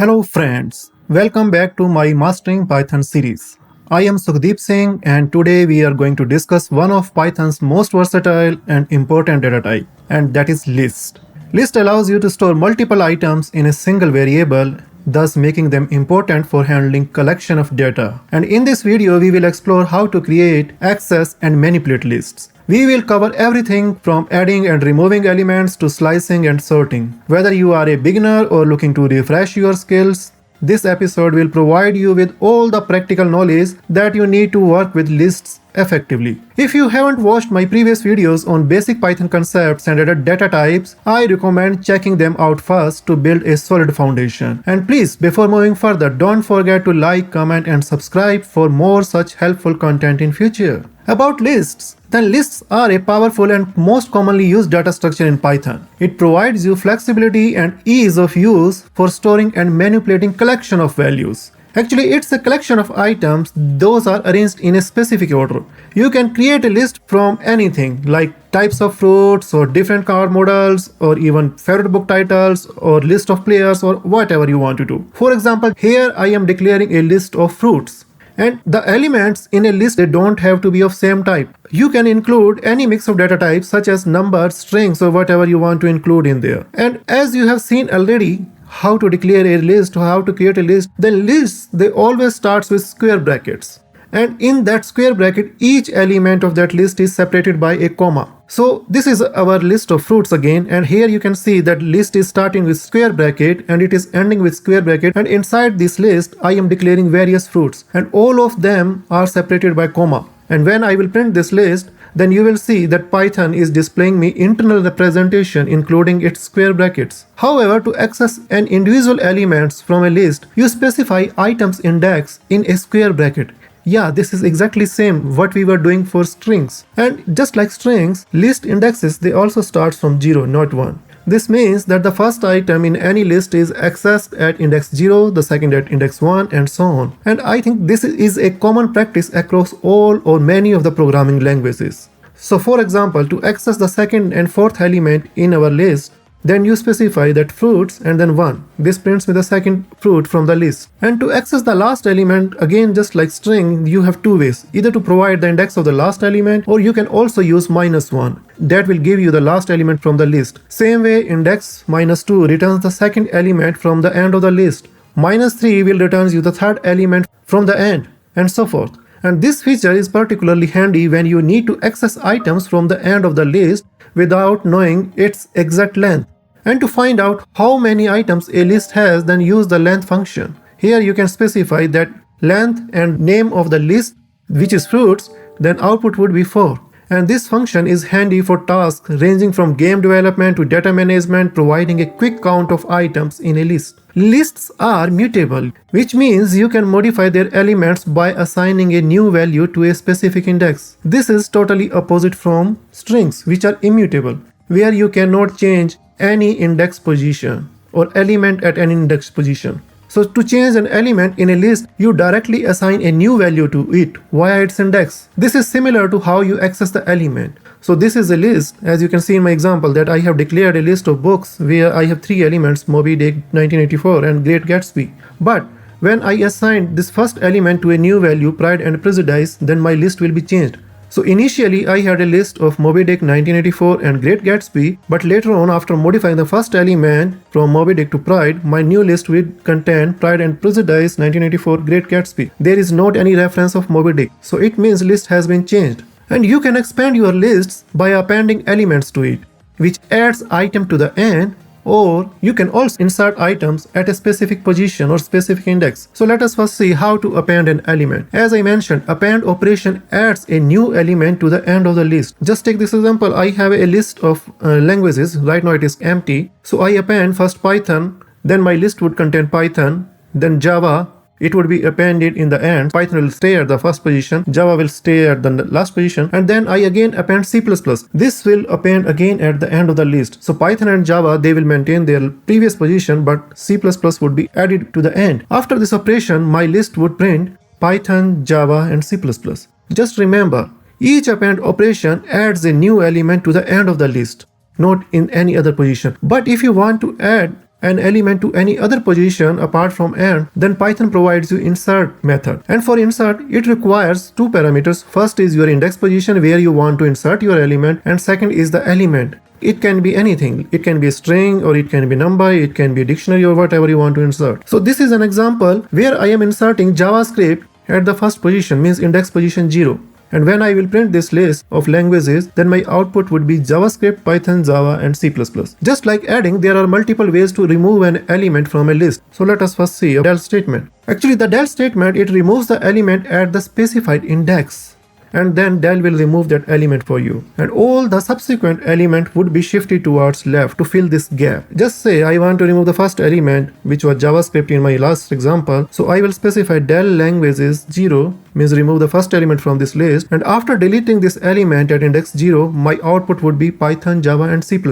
Hello friends, welcome back to my Mastering Python series. I am Sukhdeep Singh and today we are going to discuss one of Python's most versatile and important data type, and that is list. List allows you to store multiple items in a single variable, thus making them important for handling collection of data. And in this video we will explore how to create, access and manipulate lists. We will cover everything from adding and removing elements to slicing and sorting. Whether you are a beginner or looking to refresh your skills, this episode will provide you with all the practical knowledge that you need to work with lists effectively. If you haven't watched my previous videos on basic Python concepts and data types, I recommend checking them out first to build a solid foundation. And please, before moving further, don't forget to like, comment and subscribe for more such helpful content in future. About lists, then lists are a powerful and most commonly used data structure in Python. It provides you flexibility and ease of use for storing and manipulating collection of values. Actually, it's a collection of items, those are arranged in a specific order. You can create a list from anything like types of fruits or different car models or even favorite book titles or list of players or whatever you want to do. For example, here I am declaring a list of fruits. And the elements in a list, they don't have to be of same type. You can include any mix of data types such as numbers, strings or whatever you want to include in there. And as you have seen already, how to declare a list or how to create a list, then lists, they always starts with square brackets. And in that square bracket, each element of that list is separated by a comma. So this is our list of fruits again, and here you can see that list is starting with square bracket and it is ending with square bracket, and inside this list I am declaring various fruits and all of them are separated by comma. And when I will print this list, then you will see that Python is displaying me internal representation including its square brackets. However, to access an individual elements from a list, you specify items index in a square bracket. Yeah, this is exactly same what we were doing for strings. And just like strings, list indexes, they also start from 0, not 1. This means that the first item in any list is accessed at index 0, the second at index 1 and so on. And I think this is a common practice across all or many of the programming languages. So for example, to access the second and fourth element in our list, then you specify that fruits and then 1. This prints me the second fruit from the list. And to access the last element, again just like string, you have two ways. Either to provide the index of the last element, or you can also use -1. That will give you the last element from the list. Same way, index -2 returns the second element from the end of the list. -3 will returns you the third element from the end, and so forth. And this feature is particularly handy when you need to access items from the end of the list without knowing its exact length. And to find out how many items a list has, then use the length function. Here you can specify that length and name of the list, which is fruits, then output would be 4. And this function is handy for tasks ranging from game development to data management, providing a quick count of items in a list. Lists are mutable, which means you can modify their elements by assigning a new value to a specific index. This is totally opposite from strings, which are immutable, where you cannot change any index position or element at an index position. So to change an element in a list, you directly assign a new value to it via its index. This is similar to how you access the element. So this is a list, as you can see in my example, that I have declared a list of books where I have 3 elements, Moby Dick, 1984 and Great Gatsby. But when I assign this first element to a new value, Pride and Prejudice, then my list will be changed. So initially I had a list of Moby Dick, 1984 and Great Gatsby, but later on, after modifying the first element from Moby Dick to Pride, my new list will contain Pride and Prejudice, 1984, Great Gatsby. There is not any reference of Moby Dick, so it means list has been changed. And you can expand your lists by appending elements to it, which adds item to the end, or you can also insert items at a specific position or specific index. So let us first see how to append an element. As I mentioned, append operation adds a new element to the end of the list. Just take this example. I have a list of languages. Right now it is empty. So I append first Python, then my list would contain Python, then Java. It would be appended in the end. Python will stay at the first position, Java will stay at the last position, and then I again append C++. This will append again at the end of the list. So Python and Java, they will maintain their previous position, but C++ would be added to the end. After this operation, my list would print Python, Java, and C++. Just remember, each append operation adds a new element to the end of the list, not in any other position. But if you want to add an element to any other position apart from AND, then Python provides you insert method. And for insert, it requires two parameters. First is your index position where you want to insert your element, and second is the element. It can be anything. It can be a string, or it can be number, it can be a dictionary, or whatever you want to insert. So this is an example where I am inserting JavaScript at the first position, means index position 0. And when I will print this list of languages, then my output would be JavaScript, Python, Java, and C++. Just like adding, there are multiple ways to remove an element from a list. So let us first see a del statement. Actually, the del statement, it removes the element at the specified index. And then del will remove that element for you. And all the subsequent element would be shifted towards left to fill this gap. Just say I want to remove the first element, which was JavaScript in my last example. So I will specify del languages 0, means remove the first element from this list. And after deleting this element at index 0, my output would be Python, Java, and C++.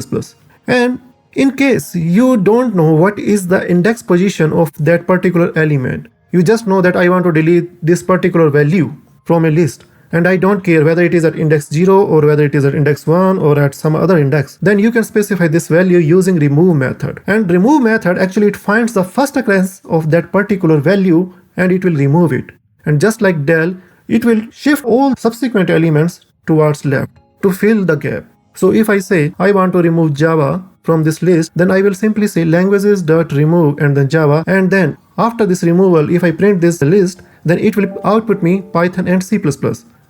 And in case you don't know what is the index position of that particular element, you just know that I want to delete this particular value from a list, and I don't care whether it is at index 0 or whether it is at index 1 or at some other index, then you can specify this value using remove method. And remove method, actually it finds the first occurrence of that particular value and it will remove it. And just like del, it will shift all subsequent elements towards left to fill the gap. So if I say I want to remove Java from this list, then I will simply say languages.remove and then Java, and then after this removal, if I print this list, then it will output me Python and C++.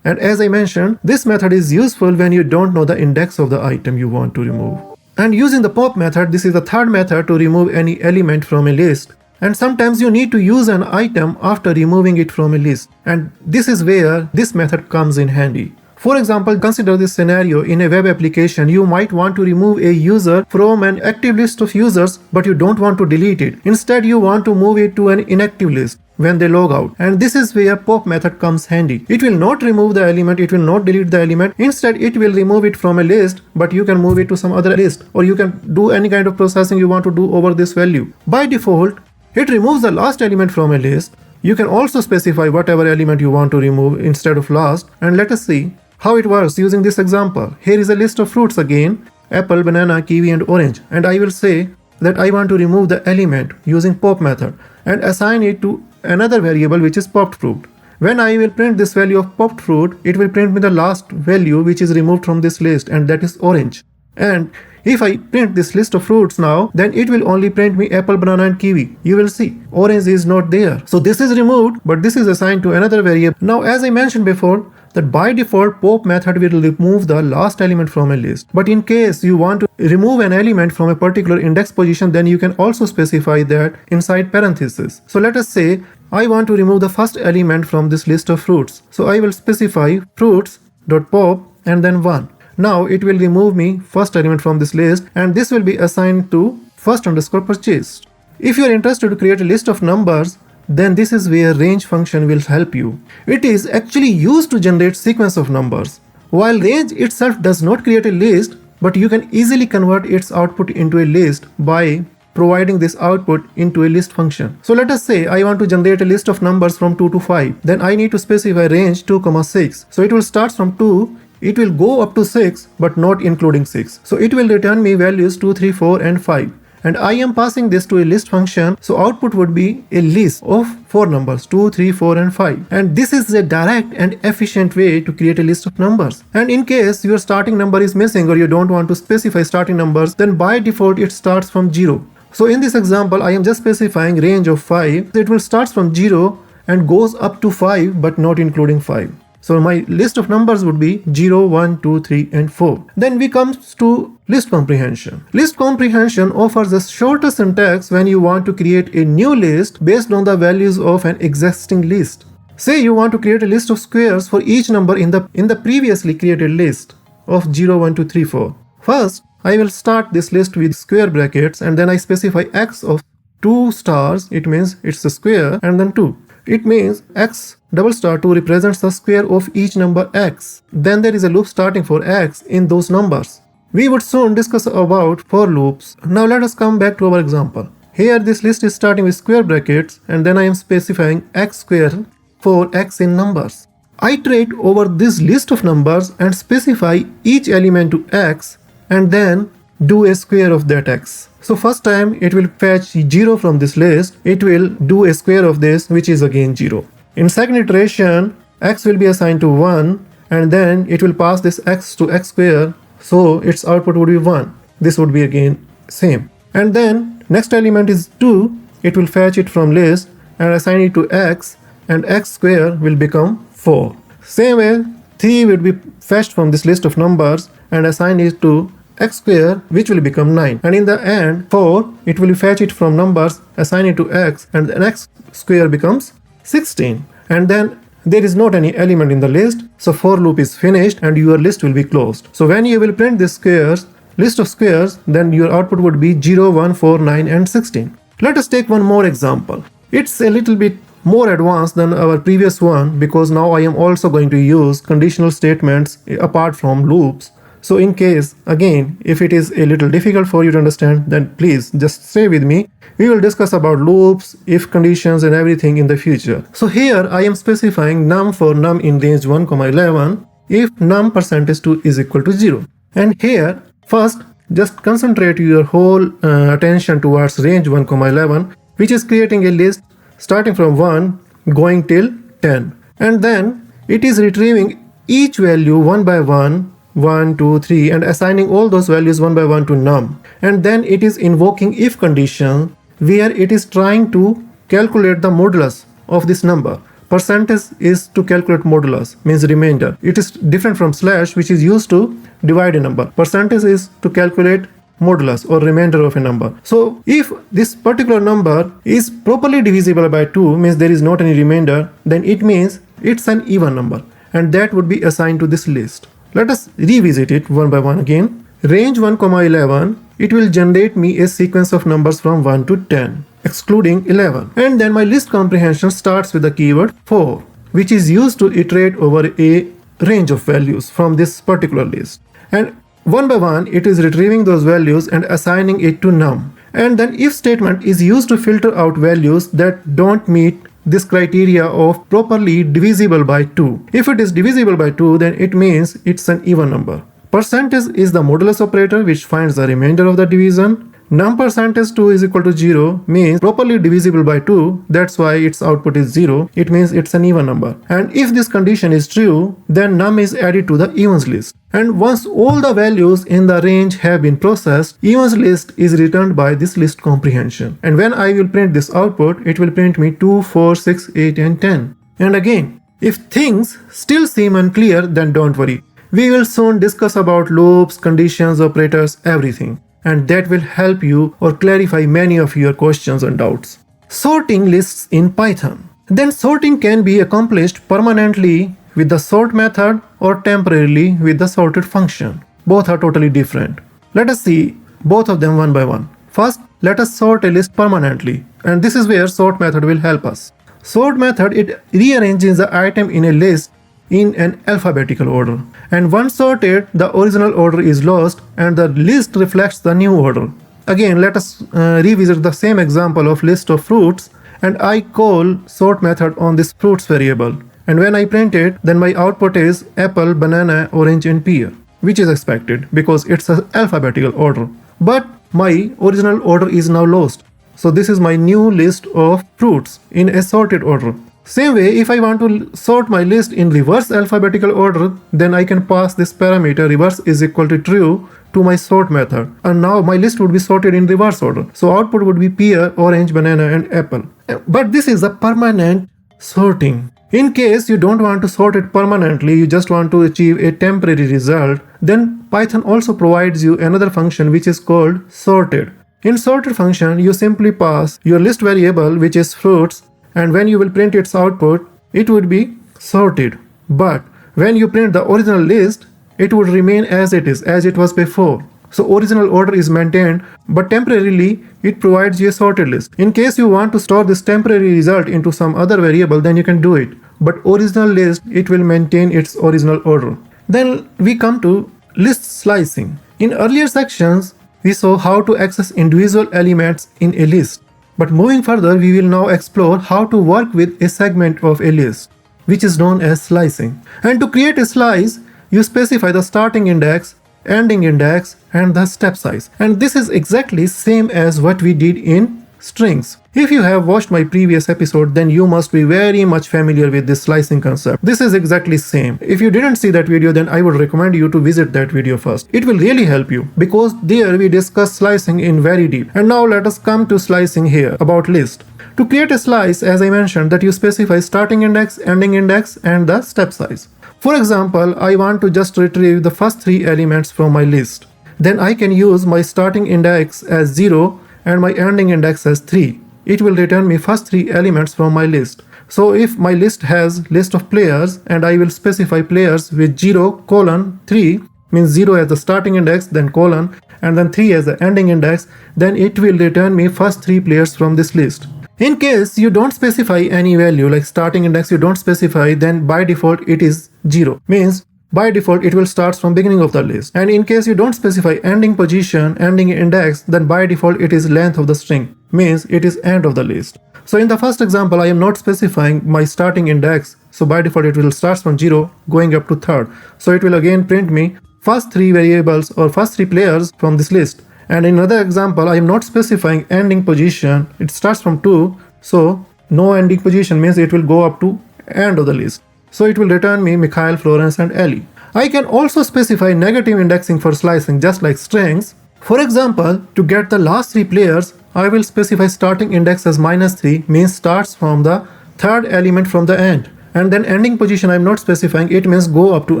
And as I mentioned, this method is useful when you don't know the index of the item you want to remove. And using the pop method, this is the third method to remove any element from a list. And sometimes you need to use an item after removing it from a list. And this is where this method comes in handy. For example, consider this scenario. In a web application, you might want to remove a user from an active list of users, but you don't want to delete it. Instead, you want to move it to an inactive list when they log out. And this is where pop method comes handy. It will not remove the element, it will not delete the element. Instead, it will remove it from a list, but you can move it to some other list, or you can do any kind of processing you want to do over this value. By default, it removes the last element from a list. You can also specify whatever element you want to remove instead of last. And let us see how it works using this example. Here is a list of fruits again: apple, banana, kiwi, and orange. And I will say that I want to remove the element using pop method and assign it to another variable which is popped fruit. When I will print this value of popped fruit, it will print me the last value which is removed from this list, and that is orange. And if I print this list of fruits now, then it will only print me apple, banana, and kiwi. You will see orange is not there. So this is removed, but this is assigned to another variable. Now, as I mentioned before, that by default pop method will remove the last element from a list. But in case you want to remove an element from a particular index position, then you can also specify that inside parentheses. So let us say I want to remove the first element from this list of fruits. So I will specify fruits.pop and then 1. Now it will remove me first element from this list, and this will be assigned to first_purchased. If you are interested to create a list of numbers, then this is where range function will help you. It is actually used to generate sequence of numbers. While range itself does not create a list, but you can easily convert its output into a list by providing this output into a list function. So let us say I want to generate a list of numbers from 2 to 5. Then I need to specify range 2, 6. So it will start from 2. It will go up to 6, but not including 6. So it will return me values 2, 3, 4, and 5. And I am passing this to a list function, so output would be a list of 4 numbers, 2, 3, 4, and 5. And this is a direct and efficient way to create a list of numbers. And in case your starting number is missing or you don't want to specify starting numbers, then by default it starts from 0. So in this example, I am just specifying range of 5. It will start from 0 and goes up to 5, but not including 5. So my list of numbers would be 0, 1, 2, 3, and 4. Then we come to list comprehension. List comprehension offers a shorter syntax when you want to create a new list based on the values of an existing list. Say you want to create a list of squares for each number in the previously created list of 0, 1, 2, 3, 4. First, I will start this list with square brackets, and then I specify x of 2 stars. It means it's a square, and then 2. It means x *2 represents the square of each number x. Then there is a loop starting for x in those numbers. We would soon discuss about for loops. Now let us come back to our example. Here this list is starting with square brackets, and then I am specifying x square for x in numbers. I iterate over this list of numbers and specify each element to x, and then do a square of that x. So first time it will fetch 0 from this list, it will do a square of this, which is again 0. In second iteration, x will be assigned to 1 and then it will pass this x to x square, so its output would be 1. This would be again same. And then next element is 2, it will fetch it from list and assign it to x, and x square will become 4. Same way, 3 will be fetched from this list of numbers and assign it to x square, which will become 9. And in the end, 4, it will fetch it from numbers, assign it to x, and then x square becomes 16. And then there is not any element in the list, so for loop is finished and your list will be closed. So when you will print this squares, list of squares, then your output would be 0, 1, 4, 9 and 16. Let us take one more example. It's a little bit more advanced than our previous one because now I am also going to use conditional statements apart from loops. So in case, again, if it is a little difficult for you to understand, then please just stay with me. We will discuss about loops, if conditions and everything in the future. So here I am specifying num for num in range 1, 11 if num %2 is equal to 0. And here, first, just concentrate your whole attention towards range 1, 11, which is creating a list starting from 1 going till 10. And then it is retrieving each value one by one, 1, 2, 3, and assigning all those values one by one to num. And then it is invoking if condition where it is trying to calculate the modulus of this number. Percentage is to calculate modulus, means remainder. It is different from slash, which is used to divide a number. Percentage is to calculate modulus or remainder of a number. So if this particular number is properly divisible by 2, means there is not any remainder, then it means it's an even number, and that would be assigned to this list. Let us revisit it one by one again. Range 1, 11, it will generate me a sequence of numbers from 1 to 10, excluding 11. And then my list comprehension starts with the keyword 4, which is used to iterate over a range of values from this particular list. And one by one, it is retrieving those values and assigning it to num. And then if statement is used to filter out values that don't meet this criteria of properly divisible by 2. If it is divisible by 2, then it means it's an even number. Percentage is the modulus operator which finds the remainder of the division. Num %2 is equal to 0 means properly divisible by 2, that's why its output is 0, it means it's an even number. And if this condition is true, then num is added to the evens list. And once all the values in the range have been processed, evens list is returned by this list comprehension. And when I will print this output, it will print me 2, 4, 6, 8 and 10. And again, if things still seem unclear, then don't worry. We will soon discuss about loops, conditions, operators, everything. And that will help you or clarify many of your questions and doubts. Sorting lists in Python. Then sorting can be accomplished permanently with the sort method or temporarily with the sorted function. Both are totally different. Let us see both of them one by one. First, let us sort a list permanently, and this is where sort method will help us. Sort method, it rearranges the item in a list in an alphabetical order, and once sorted, the original order is lost and the list reflects the new order. Again, let us revisit the same example of list of fruits, and I call sort method on this fruits variable, and when I print it, then my output is apple, banana, orange and pear, which is expected because it's an alphabetical order. But my original order is now lost, so this is my new list of fruits in a sorted order. Same way, if I want to sort my list in reverse alphabetical order, then I can pass this parameter reverse is equal to true to my sort method, and now my list would be sorted in reverse order. So output would be pear, orange, banana and apple. But this is a permanent sorting. In case you don't want to sort it permanently, you just want to achieve a temporary result, then Python also provides you another function which is called sorted. In sorted function, you simply pass your list variable which is fruits, and when you will print its output, it would be sorted. But when you print the original list, it would remain as it was before. So original order is maintained, but temporarily it provides you a sorted list. In case you want to store this temporary result into some other variable, then you can do it. But original list, it will maintain its original order. Then we come to list slicing. In earlier sections, we saw how to access individual elements in a list. But moving further, we will now explore how to work with a segment of a list, which is known as slicing. And to create a slice, you specify the starting index ending index, and the step size. And this is exactly same as what we did in strings. If you have watched my previous episode, then you must be very much familiar with this slicing concept. This is exactly same. If you didn't see that video, then I would recommend you to visit that video first. It will really help you because there we discuss slicing in very deep. And now let us come to slicing here about list. To create a slice, as I mentioned, that you specify starting index, ending index, and the step size. For example, I want to just retrieve the first 3 elements from my list. Then I can use my starting index as 0 and my ending index as 3. It will return me first 3 elements from my list. So if my list has list of players and I will specify players with 0:3, means 0 as the starting index, then colon, and then 3 as the ending index, then it will return me first 3 players from this list. In case you don't specify any value like starting index, you don't specify, then by default it is 0. Means by default it will start from beginning of the list. And in case you don't specify ending position, ending index, then by default it is length of the string. Means it is end of the list. So in the first example, I am not specifying my starting index. So by default it will start from 0 going up to 3rd. So it will again print me first 3 variables or first 3 players from this list. And in another example, I am not specifying ending position. It starts from 2. So no ending position means it will go up to end of the list. So it will return me Mikhail, Florence, and Ellie. I can also specify negative indexing for slicing just like strings. For example, to get the last 3 players, I will specify starting index as -3, means starts from the 3rd element from the end. And then ending position I am not specifying, it means go up to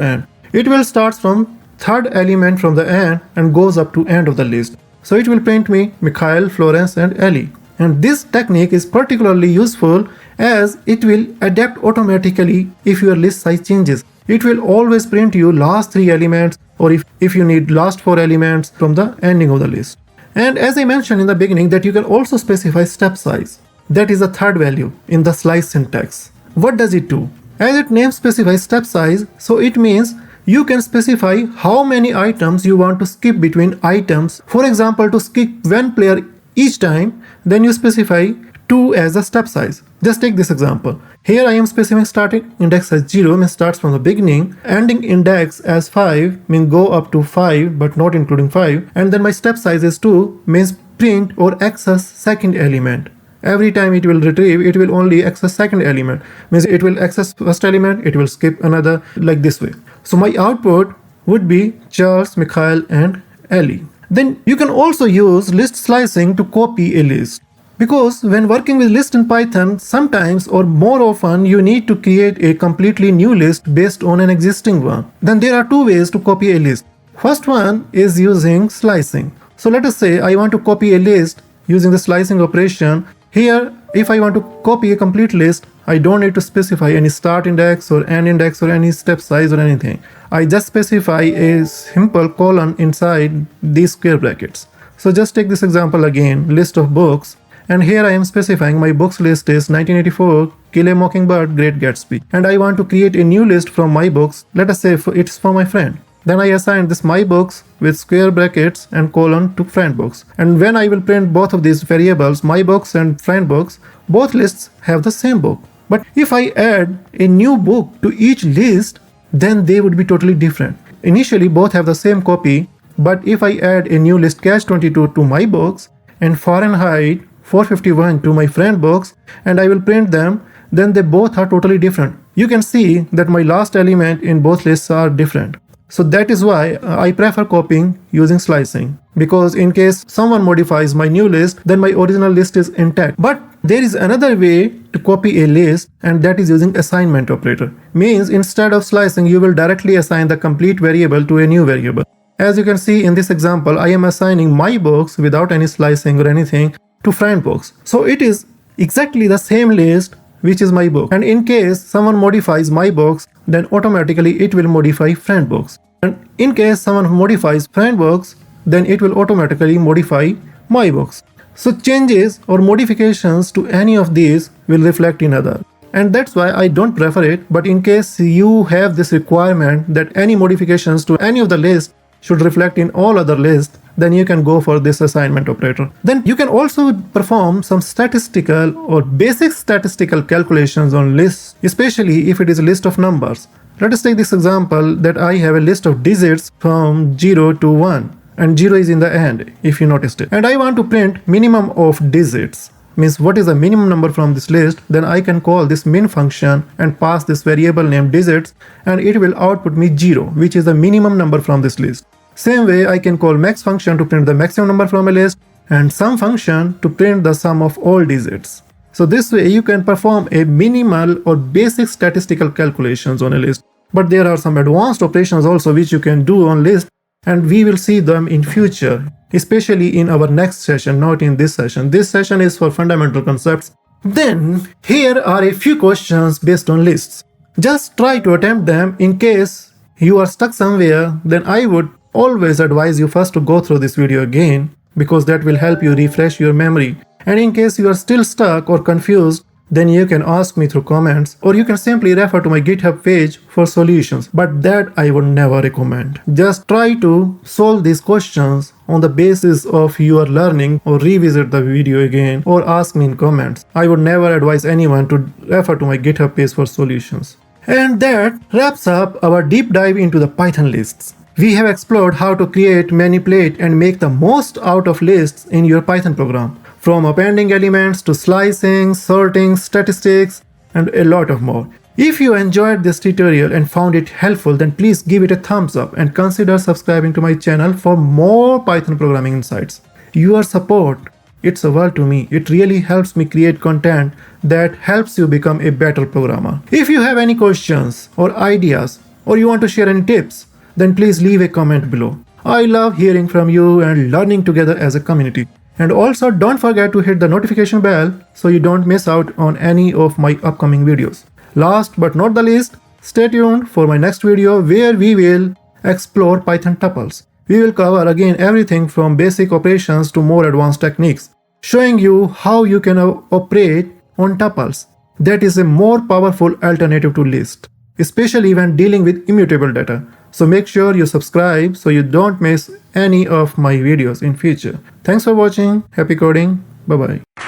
end. It will start from 3rd element from the end and goes up to end of the list. So it will print me Mikhail, Florence, and Ellie. And this technique is particularly useful as it will adapt automatically if your list size changes. It will always print you last 3 elements, or if you need last 4 elements from the ending of the list. And as I mentioned in the beginning, that you can also specify step size. That is the 3rd value in the slice syntax. What does it do? As its name specifies step size, so it means you can specify how many items you want to skip between items. For example, to skip 1 player each time, then you specify 2 as the step size. Just take this example. Here I am specifying starting index as 0, means starts from the beginning, ending index as 5, means go up to 5 but not including 5, and then my step size is 2, means print or access second element. Every time it will retrieve, it will only access second element, means it will access first element, it will skip another, like this way. So my output would be Charles, Mikhail, and Ellie. Then you can also use list slicing to copy a list. Because when working with list in Python, sometimes or more often you need to create a completely new list based on an existing one. Then there are 2 ways to copy a list. First one is using slicing. So let us say I want to copy a list using the slicing operation. Here, if I want to copy a complete list, I don't need to specify any start index or end index or any step size or anything. I just specify a simple colon inside these square brackets. So just take this example again, list of books. And here I am specifying my books list is 1984, Kill a Mockingbird, Great Gatsby. And I want to create a new list from my books. Let us say it's for my friend. Then I assign this my books with square brackets and colon to friend books. And when I will print both of these variables, my books and friend books, both lists have the same book. But if I add a new book to each list, then they would be totally different. Initially both have the same copy, but if I add a new list catch-22 to my books and Fahrenheit 451 to my friend books and I will print them, then they both are totally different. You can see that my last element in both lists are different. So that is why I prefer copying using slicing, because in case someone modifies my new list, then my original list is intact. But there is another way to copy a list, and that is using assignment operator. Means instead of slicing, you will directly assign the complete variable to a new variable. As you can see in this example, I am assigning my books without any slicing or anything to friend books. So it is exactly the same list which is my book. And in case someone modifies my books, then automatically it will modify friend books. And in case someone modifies friend books, then it will automatically modify my books. So changes or modifications to any of these will reflect in other. And that's why I don't prefer it. But in case you have this requirement that any modifications to any of the list should reflect in all other lists, then you can go for this assignment operator. Then you can also perform some statistical or basic statistical calculations on lists, especially if it is a list of numbers. Let us take this example that I have a list of digits from 0 to 1, and 0 is in the end, if you noticed it. And I want to print minimum of digits, means what is the minimum number from this list. Then I can call this min function and pass this variable named digits, and it will output me 0, which is the minimum number from this list. Same way, I can call max function to print the maximum number from a list, and sum function to print the sum of all digits. So this way you can perform a minimal or basic statistical calculations on a list. But there are some advanced operations also which you can do on list, and we will see them in future, especially in our next session, not in this session. This session is for fundamental concepts. Then here are a few questions based on lists. Just try to attempt them. In case you are stuck somewhere, then I would always advise you first to go through this video again, because that will help you refresh your memory. And in case you are still stuck or confused, then you can ask me through comments, or you can simply refer to my GitHub page for solutions, but that I would never recommend. Just try to solve these questions on the basis of your learning, or revisit the video again, or ask me in comments. I would never advise anyone to refer to my GitHub page for solutions. And that wraps up our deep dive into the Python lists. We have explored how to create, manipulate, and make the most out of lists in your Python program, from appending elements to slicing, sorting, statistics, and a lot of more. If you enjoyed this tutorial and found it helpful, then please give it a thumbs up and consider subscribing to my channel for more Python programming insights. Your support, it's a world to me. It really helps me create content that helps you become a better programmer. If you have any questions or ideas, or you want to share any tips, then please leave a comment below. I love hearing from you and learning together as a community. And also don't forget to hit the notification bell so you don't miss out on any of my upcoming videos. Last but not the least, stay tuned for my next video where we will explore Python tuples. We will cover again everything from basic operations to more advanced techniques, showing you how you can operate on tuples. That is a more powerful alternative to list, especially when dealing with immutable data. So make sure you subscribe so you don't miss any of my videos in future. Thanks for watching. Happy coding. Bye bye.